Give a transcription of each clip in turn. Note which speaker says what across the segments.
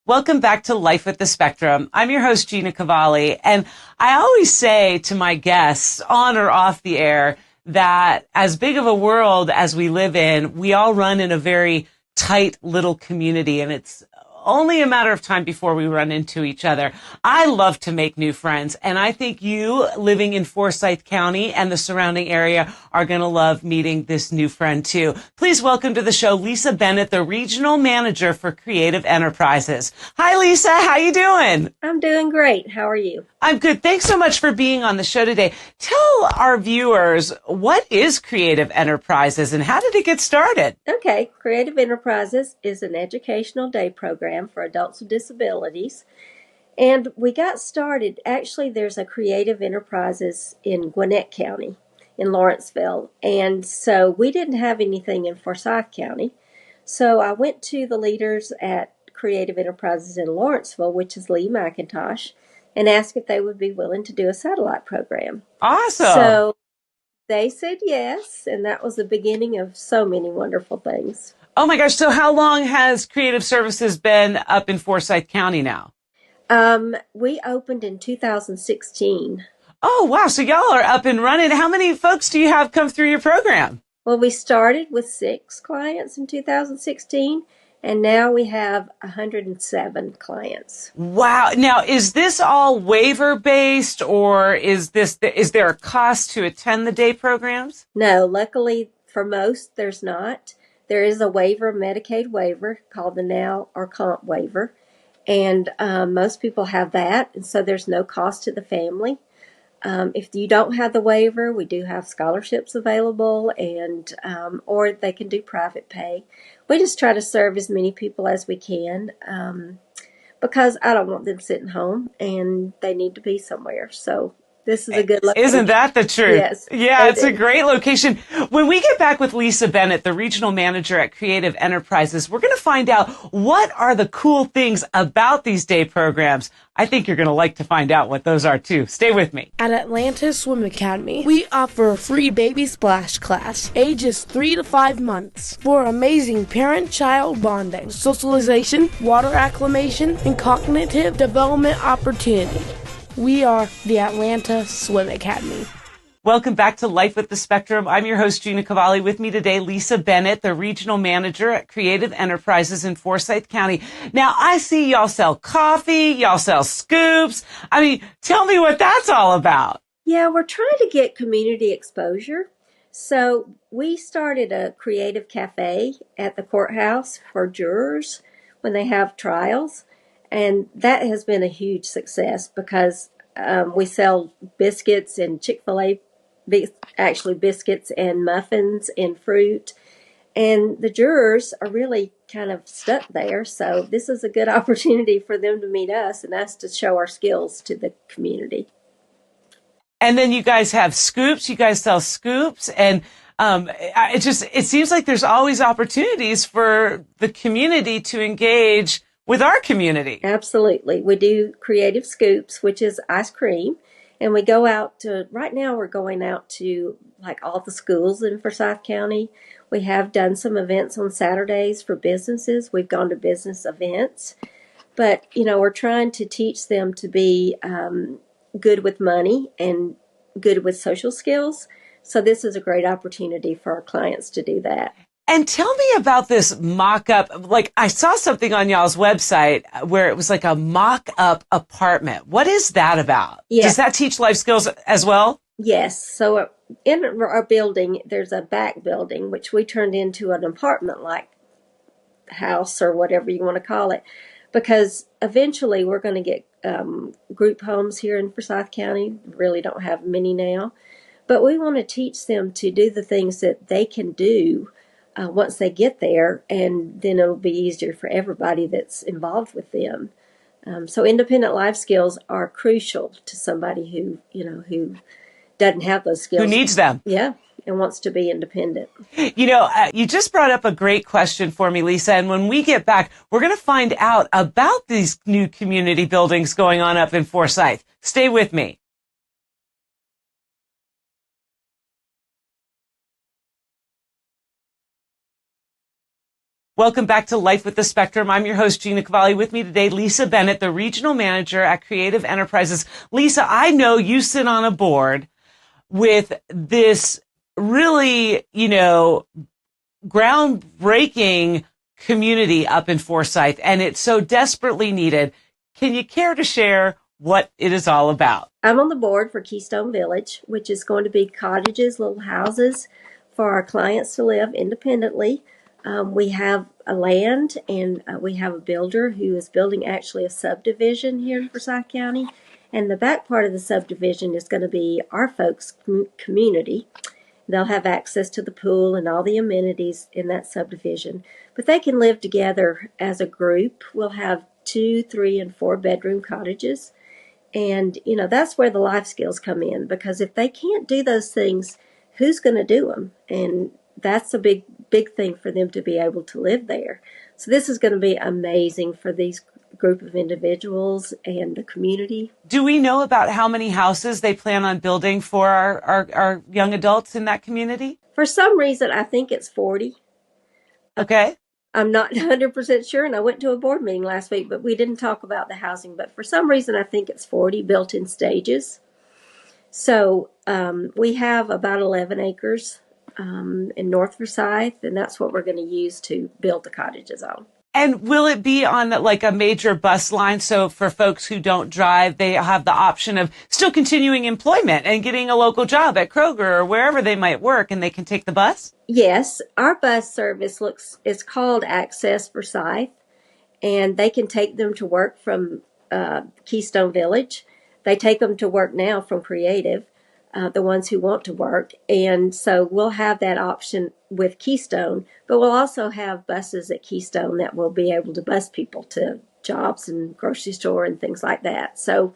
Speaker 1: Welcome back to Life with the Spectrum. I'm your host, Gina Cavalli, and I always say to my guests, on or off the air, that as big of a world as we live in, we all run in a very tight little community, and it's only a matter of time before we run into each other. I love to make new friends, and I think you living in Forsyth County and the surrounding area are going to love meeting this new friend too. Please welcome to the show Lisa Bennett, the Regional Manager for Creative Enterprises. Hi, Lisa. How you doing?
Speaker 2: I'm doing great. How are you?
Speaker 1: I'm good. Thanks so much for being on the show today. Tell our viewers, what is Creative Enterprises and how did it get started?
Speaker 2: Okay. Creative Enterprises is an educational day program for adults with disabilities. And we got started, actually, there's a Creative Enterprises in Gwinnett County in Lawrenceville. And so we didn't have anything in Forsyth County. So I went to the leaders at Creative Enterprises in Lawrenceville, which is Lee McIntosh, and asked if they would be willing to do a satellite program.
Speaker 1: Awesome.
Speaker 2: So they said yes, and that was the beginning of so many wonderful things.
Speaker 1: Oh my gosh. So how long has Creative Services been up in Forsyth County now?
Speaker 2: We opened in 2016.
Speaker 1: Oh, wow. So y'all are up and running. How many folks do you have come through your program?
Speaker 2: Well, we started with 6 clients in 2016, and now we have 107 clients.
Speaker 1: Wow. Now, is this all waiver based, or is there a cost to attend the day programs?
Speaker 2: No, luckily for most, there's not. There is a waiver, Medicaid waiver, called the NOW or comp waiver. And most people have that, and so there's no cost to the family. If you don't have the waiver, we do have scholarships available, and or they can do private pay. We just try to serve as many people as we can because I don't want them sitting home, and they need to be somewhere. So this is a good location.
Speaker 1: Isn't that the truth?
Speaker 2: Yes.
Speaker 1: Yeah, it's a great location. When we get back with Lisa Bennett, the Regional Manager at Creative Enterprises, we're going to find out what are the cool things about these day programs. I think you're going to like to find out what those are too. Stay with me.
Speaker 3: At Atlanta Swim Academy, we offer a free baby splash class, ages 3 to 5 months, for amazing parent-child bonding, socialization, water acclimation, and cognitive development opportunity. We are the Atlanta Swim Academy.
Speaker 1: Welcome back to Life with the Spectrum. I'm your host, Gina Cavalli. With me today, Lisa Bennett, the Regional Manager at Creative Enterprises in Forsyth County. Now, I see y'all sell coffee, y'all sell scoops. I mean, tell me what that's all about.
Speaker 2: Yeah, we're trying to get community exposure. So we started a creative cafe at the courthouse for jurors when they have trials. And that has been a huge success because we sell biscuits and Chick-fil-A, actually biscuits and muffins and fruit. And the jurors are really kind of stuck there. So this is a good opportunity for them to meet us and us to show our skills to the community.
Speaker 1: And then you guys have scoops. You guys sell scoops. And it seems like there's always opportunities for the community to engage with our community.
Speaker 2: Absolutely. We do creative scoops, which is ice cream. And we go out to, right now we're going out to like all the schools in Forsyth County. We have done some events on Saturdays for businesses. We've gone to business events. But, we're trying to teach them to be good with money and good with social skills. So this is a great opportunity for our clients to do that.
Speaker 1: And tell me about this mock-up. Like, I saw something on y'all's website where it was like a mock-up apartment. What is that about?
Speaker 2: Yeah.
Speaker 1: Does that teach life skills as well?
Speaker 2: Yes. So in our building, there's a back building, which we turned into an apartment-like house or whatever you want to call it, because eventually we're going to get group homes here in Forsyth County. We really don't have many now. But we want to teach them to do the things that they can do once they get there, and then it'll be easier for everybody that's involved with them. So independent life skills are crucial to somebody who doesn't have those skills.
Speaker 1: Who needs them?
Speaker 2: Yeah, and wants to be independent.
Speaker 1: You just brought up a great question for me, Lisa, and when we get back, we're going to find out about these new community buildings going on up in Forsyth. Stay with me. Welcome back to Life with the Spectrum. I'm your host, Gina Cavalli. With me today, Lisa Bennett, the regional manager at Creative Enterprises. Lisa, I know you sit on a board with this really, groundbreaking community up in Forsyth, and it's so desperately needed. Can you care to share what it is all about?
Speaker 2: I'm on the board for Keystone Village, which is going to be cottages, little houses for our clients to live independently. We have a land, and we have a builder who is building actually a subdivision here in Forsyth County. And the back part of the subdivision is going to be our folks' community. They'll have access to the pool and all the amenities in that subdivision. But they can live together as a group. We'll have 2, 3, and 4 bedroom cottages. And, that's where the life skills come in, because if they can't do those things, who's going to do them? And that's a big thing for them to be able to live there. So this is going to be amazing for these group of individuals and the community.
Speaker 1: Do we know about how many houses they plan on building for our young adults in that community?
Speaker 2: For some reason, I think it's 40.
Speaker 1: Okay.
Speaker 2: I'm not 100% sure, and I went to a board meeting last week, but we didn't talk about the housing. But for some reason, I think it's 40 built in stages. So we have about 11 acres in North Forsyth, and that's what we're going to use to build the cottages on.
Speaker 1: And will it be on like a major bus line? So for folks who don't drive, they have the option of still continuing employment and getting a local job at Kroger or wherever they might work, and they can take the bus?
Speaker 2: Yes, our bus service is called Access Forsyth, and they can take them to work from Keystone Village. They take them to work now from Creative, the ones who want to work. And so we'll have that option with Keystone, but we'll also have buses at Keystone that will be able to bus people to jobs and grocery store and things like that. So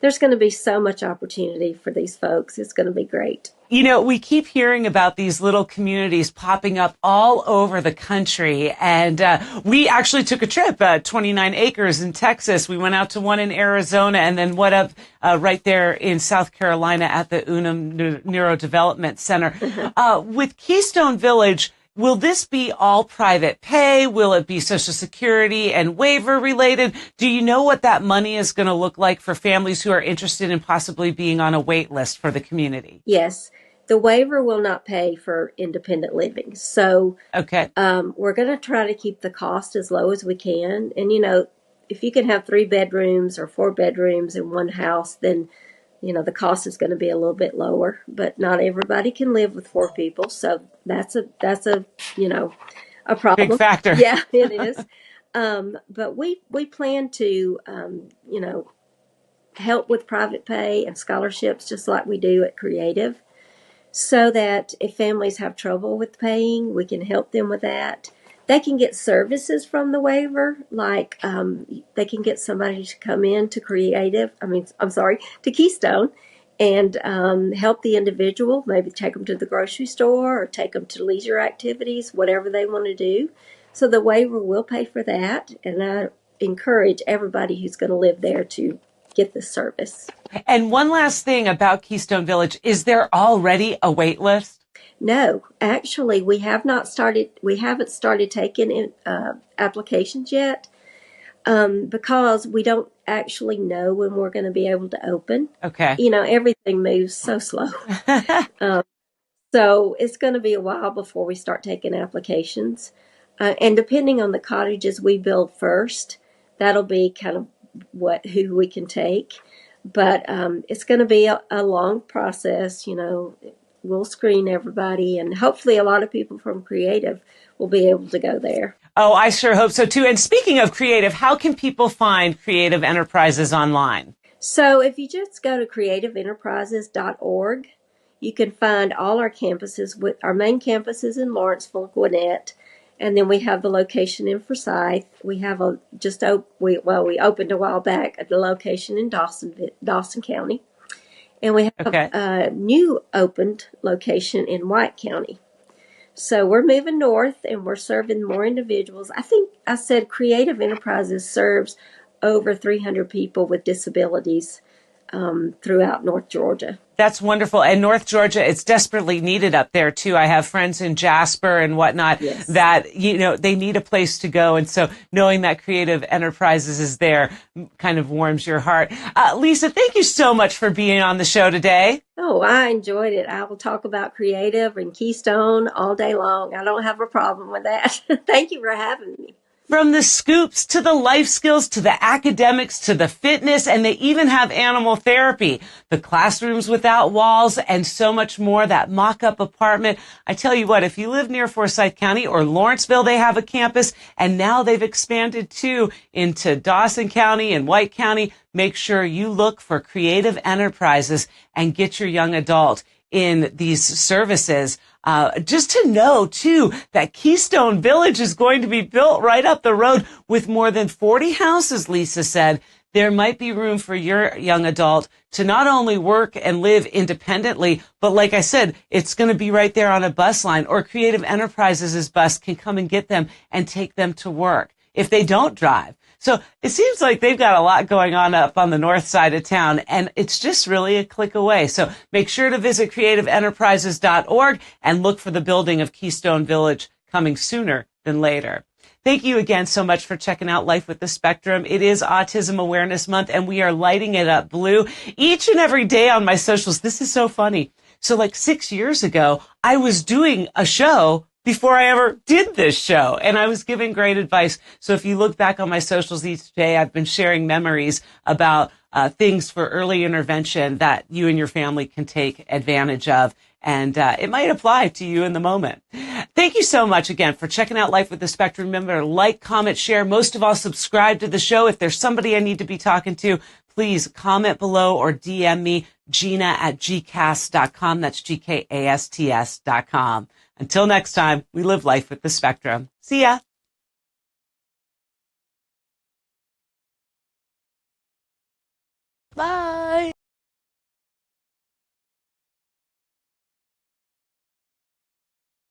Speaker 2: there's going to be so much opportunity for these folks. It's going to be great.
Speaker 1: We keep hearing about these little communities popping up all over the country. And we actually took a trip, 29 acres in Texas. We went out to one in Arizona and then went up right there in South Carolina at the Unum Neurodevelopment Center. With Keystone Village, will this be all private pay? Will it be Social Security and waiver related? Do you know what that money is going to look like for families who are interested in possibly being on a wait list for the community?
Speaker 2: Yes. The waiver will not pay for independent living. So
Speaker 1: okay.
Speaker 2: We're going to try to keep the cost as low as we can. And, if you can have 3 bedrooms or 4 bedrooms in one house, then the cost is going to be a little bit lower, but not everybody can live with 4 people. So that's a a problem.
Speaker 1: Big factor.
Speaker 2: Yeah, it is. But we plan to, help with private pay and scholarships, just like we do at Creative, so that if families have trouble with paying, we can help them with that. They can get services from the waiver, like they can get somebody to come in to to Keystone and help the individual, maybe take them to the grocery store or take them to leisure activities, whatever they want to do. So the waiver will pay for that, and I encourage everybody who's going to live there to get this service.
Speaker 1: And one last thing about Keystone Village, is there already a wait list?
Speaker 2: No, actually, we haven't started taking in, applications yet because we don't actually know when we're going to be able to open.
Speaker 1: Okay.
Speaker 2: Everything moves so slow. So it's going to be a while before we start taking applications. And depending on the cottages we build first, that'll be kind of who we can take. But it's going to be a long process, We'll screen everybody, and hopefully a lot of people from Creative will be able to go there.
Speaker 1: Oh, I sure hope so, too. And speaking of Creative, how can people find Creative Enterprises online?
Speaker 2: So if you just go to creativeenterprises.org, you can find all our campuses. Our main campus is in Lawrenceville, Gwinnett, and then we have the location in Forsyth. We have we opened a while back at the location in Dawson County. And we have a new opened location in White County. So we're moving north and we're serving more individuals. I think I said Creative Enterprises serves over 300 people with disabilities throughout North Georgia.
Speaker 1: That's wonderful. And North Georgia, it's desperately needed up there too. I have friends in Jasper and whatnot that, they need a place to go. And so knowing that Creative Enterprises is there kind of warms your heart. Lisa, thank you so much for being on the show today.
Speaker 2: Oh, I enjoyed it. I will talk about Creative and Keystone all day long. I don't have a problem with that. Thank you for having me.
Speaker 1: From the scoops to the life skills to the academics to the fitness, and they even have animal therapy, the classrooms without walls, and so much more. That mock-up apartment. I tell you what, if you live near Forsyth County or Lawrenceville, they have a campus, and now they've expanded too into Dawson County and White County. Make sure you look for Creative Enterprises and get your young adult in these services. Just to know, too, that Keystone Village is going to be built right up the road with more than 40 houses, Lisa said. There might be room for your young adult to not only work and live independently, but like I said, it's going to be right there on a bus line, or Creative Enterprises' bus can come and get them and take them to work if they don't drive. So it seems like they've got a lot going on up on the north side of town, and it's just really a click away. So make sure to visit creativeenterprises.org and look for the building of Keystone Village coming sooner than later. Thank you again so much for checking out Life with the Spectrum. It is Autism Awareness Month, and we are lighting it up blue each and every day on my socials. This is so funny. So like 6 years ago, I was doing a show before I ever did this show, and I was giving great advice. So if you look back on my socials each day, I've been sharing memories about things for early intervention that you and your family can take advantage of, and it might apply to you in the moment. Thank you so much again for checking out Life with the Spectrum. Remember to like, comment, share. Most of all, subscribe to the show. If there's somebody I need to be talking to, please comment below or DM me, Gina@gcast.com. That's GKASTS.com. Until next time, we live life with the Spectrum. See ya.
Speaker 3: Bye.